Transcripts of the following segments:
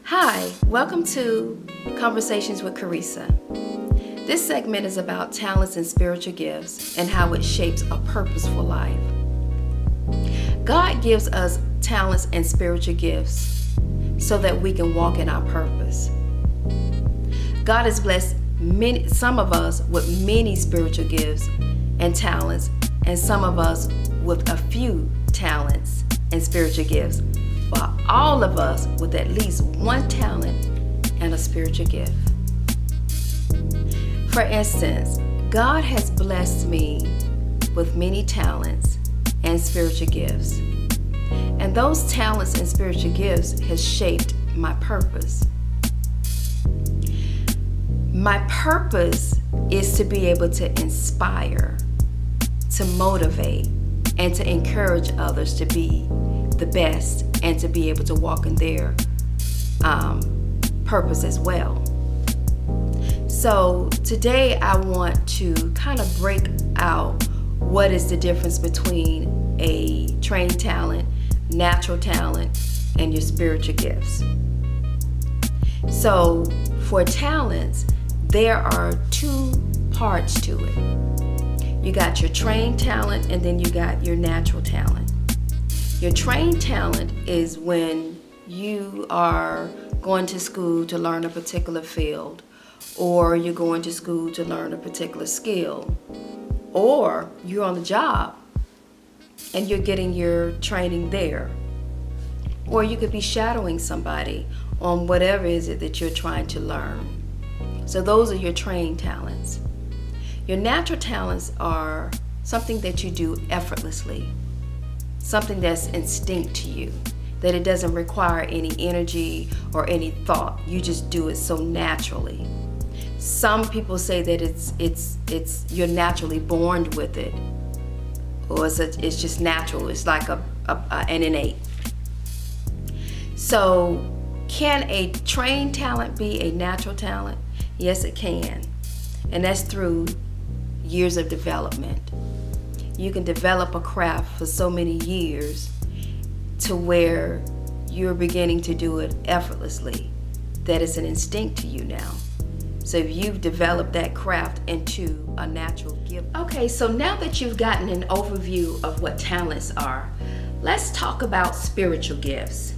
Hi, welcome to Conversations with Carissa. This segment is about talents and spiritual gifts and how it shapes a purposeful life. God gives us talents and spiritual gifts so that we can walk in our purpose. God has blessed some of us with many spiritual gifts and talents, and some of us with a few talents and spiritual gifts, but all of us with at least one talent and a spiritual gift. For instance, God has blessed me with many talents and spiritual gifts, and those talents and spiritual gifts has shaped my purpose. My purpose is to be able to inspire, to motivate, and to encourage others to be the best and to be able to walk in their purpose as well. So today I want to kind of break out what is the difference between a trained talent, natural talent, and your spiritual gifts. So for talents, there are two parts to it. You got your trained talent and then you got your natural talent. Your trained talent is when you are going to school to learn a particular field, or you're going to school to learn a particular skill, or you're on the job and you're getting your training there, or you could be shadowing somebody on whatever is it that you're trying to learn. So those are your trained talents. Your natural talents are something that you do effortlessly, something that's instinct to you, that it doesn't require any energy or any thought. You just do it so naturally. Some people say that it's you're naturally born with it, or it's just natural. It's like an innate. So, can a trained talent be a natural talent? Yes, it can, and that's through years of development. You can develop a craft for so many years to where you're beginning to do it effortlessly, that it's an instinct to you now. So if you've developed that craft into a natural gift. Okay, so now that you've gotten an overview of what talents are, let's talk about spiritual gifts.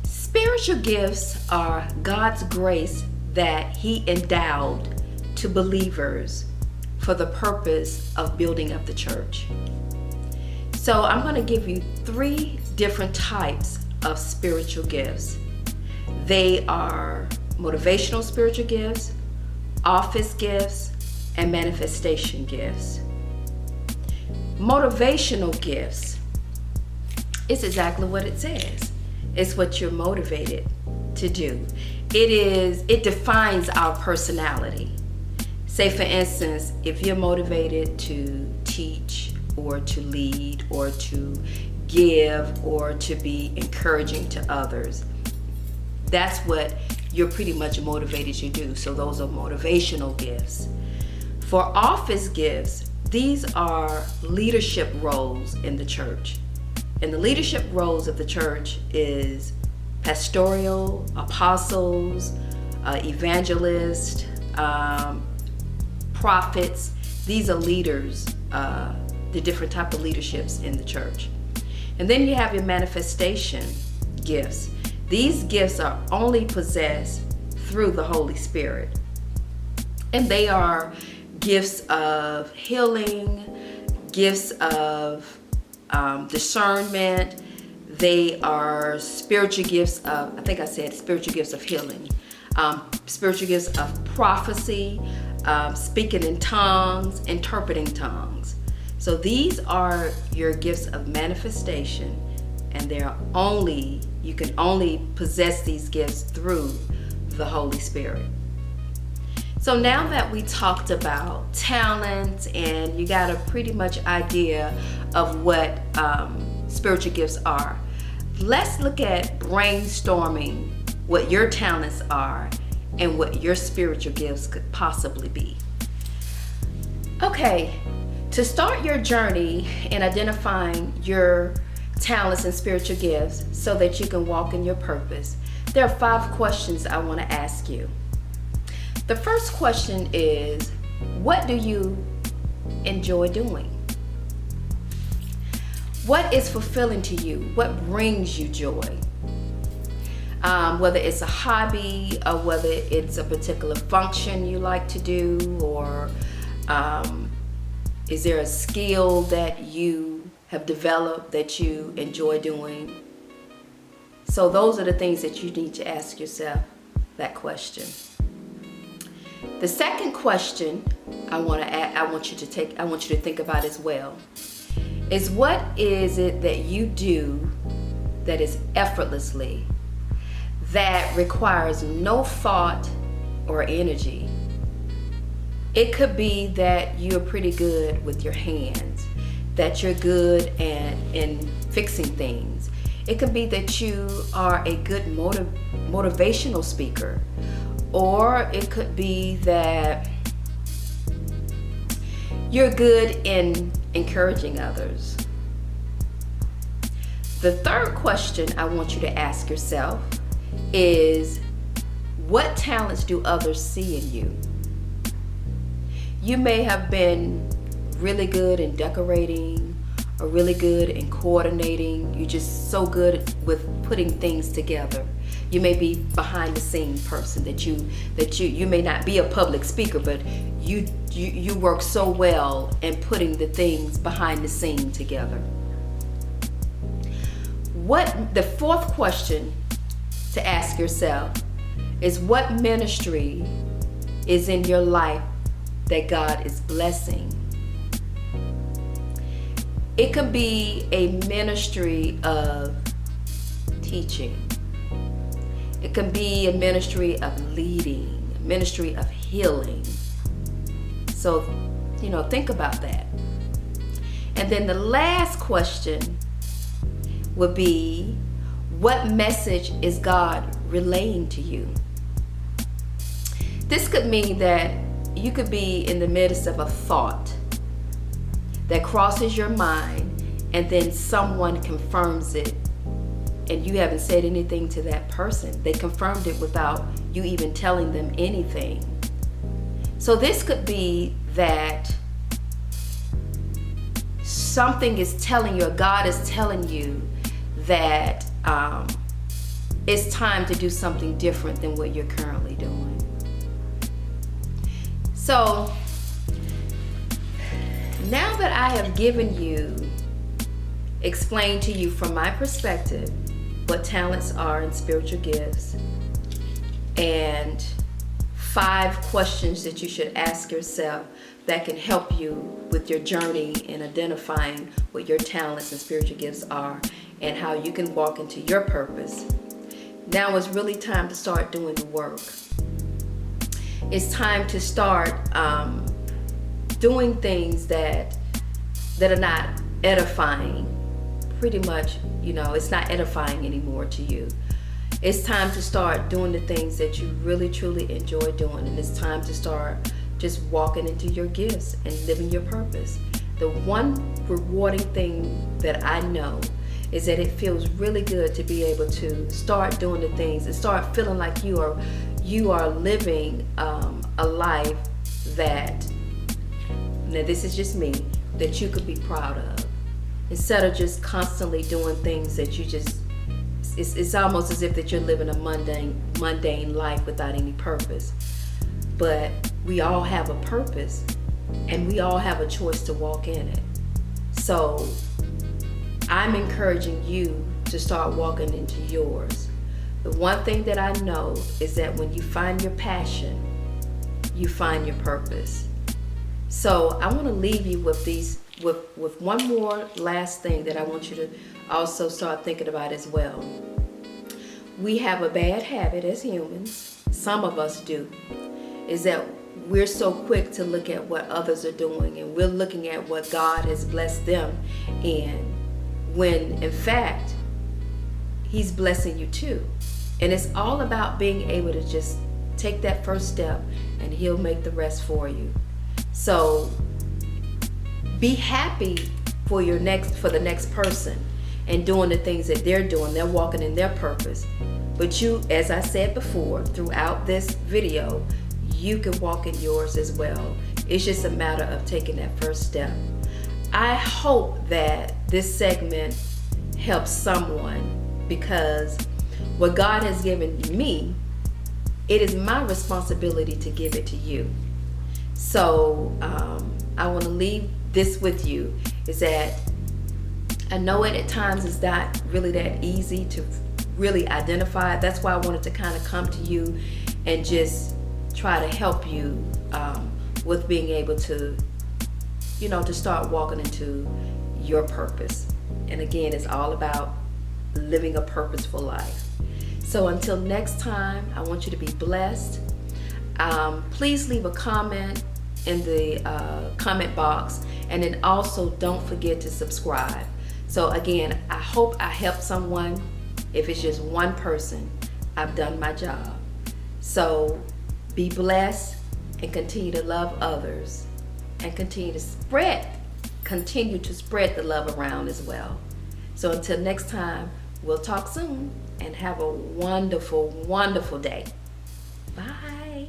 Spiritual gifts are God's grace that He endowed to believers for the purpose of building up the church. So I'm going to give you 3 different types of spiritual gifts. They are motivational spiritual gifts, office gifts, and manifestation gifts. Motivational gifts is exactly what it says. It's what you're motivated to do. It defines our personality. Say for instance, if you're motivated to teach or to lead or to give or to be encouraging to others, that's what you're pretty much motivated to do. So those are motivational gifts. For office gifts, these are leadership roles in the church. And the leadership roles of the church is pastoral, apostles, evangelists, prophets. These are leaders, the different type of leaderships in the church. And then you have your manifestation gifts. These gifts are only possessed through the Holy Spirit. And they are gifts of healing, gifts of discernment. They are spiritual gifts of, I think I said spiritual gifts of healing, spiritual gifts of prophecy, speaking in tongues, interpreting tongues. So these are your gifts of manifestation, and you can only possess these gifts through the Holy Spirit. So now that we talked about talents and you got a pretty much idea of what spiritual gifts are, let's look at brainstorming what your talents are and what your spiritual gifts could possibly be. Okay, to start your journey in identifying your talents and spiritual gifts so that you can walk in your purpose, There are 5 questions I want to ask you. The first question is, what do you enjoy doing? What is fulfilling to you? What brings you joy? Whether it's a hobby or whether it's a particular function you like to do, or is there a skill that you have developed that you enjoy doing? So those are the things that you need to ask yourself that question. The second question I want you to think about as well is, what is it that you do that is effortlessly, that requires no thought or energy? It could be that you're pretty good with your hands, that you're good in fixing things. It could be that you are a good motivational speaker, or it could be that you're good in encouraging others. The third question I want you to ask yourself is, what talents do others see in you? You may have been really good in decorating, or really good in coordinating. You're just so good with putting things together. You may be behind the scene person, that you may not be a public speaker, but you work so well in putting the things behind the scene together. The fourth question to ask yourself is, what ministry is in your life that God is blessing? It could be a ministry of teaching. It can be a ministry of leading, a ministry of healing. So, think about that. And then the last question would be, what message is God relaying to you? This could mean that you could be in the midst of a thought that crosses your mind, and then someone confirms it, and you haven't said anything to that person. They confirmed it without you even telling them anything. So this could be that something is telling you, or God is telling you, that it's time to do something different than what you're currently doing. So now that I have explained to you from my perspective what talents are and spiritual gifts, and 5 questions that you should ask yourself that can help you with your journey in identifying what your talents and spiritual gifts are and how you can walk into your purpose. Now it's really time to start doing the work. It's time to start doing things that are not edifying. Pretty much, it's not edifying anymore to you. It's time to start doing the things that you really truly enjoy doing, and it's time to start just walking into your gifts and living your purpose. The one rewarding thing that I know is that it feels really good to be able to start doing the things and start feeling like you are living a life that, now this is just me, that you could be proud of, instead of just constantly doing things that you just, it's almost as if that you're living a mundane life without any purpose. But we all have a purpose, and we all have a choice to walk in it. So I'm encouraging you to start walking into yours. The one thing that I know is that when you find your passion, you find your purpose. So I want to leave you with one more last thing that I want you to also start thinking about as well. We have a bad habit as humans, some of us do, is that we're so quick to look at what others are doing, and we're looking at what God has blessed them in, when in fact He's blessing you too. And it's all about being able to just take that first step, and He'll make the rest for you. So be happy for the next person, and doing the things that they're doing. They're walking in their purpose. But you, as I said before, throughout this video, you can walk in yours as well. It's just a matter of taking that first step. I hope that this segment helps someone, because what God has given me, it is my responsibility to give it to you. So I want to leave this with you, is that I know it at times is not really that easy to really identify. That's why I wanted to kind of come to you and just try to help you with being able to, to start walking into your purpose. And again, it's all about living a purposeful life. So until next time, I want you to be blessed. Please leave a comment in the comment box, and then also don't forget to subscribe. So again, I hope I helped someone. If it's just one person, I've done my job. So be blessed and continue to love others, and continue to spread the love around as well. So until next time, we'll talk soon, and have a wonderful, wonderful day. Bye.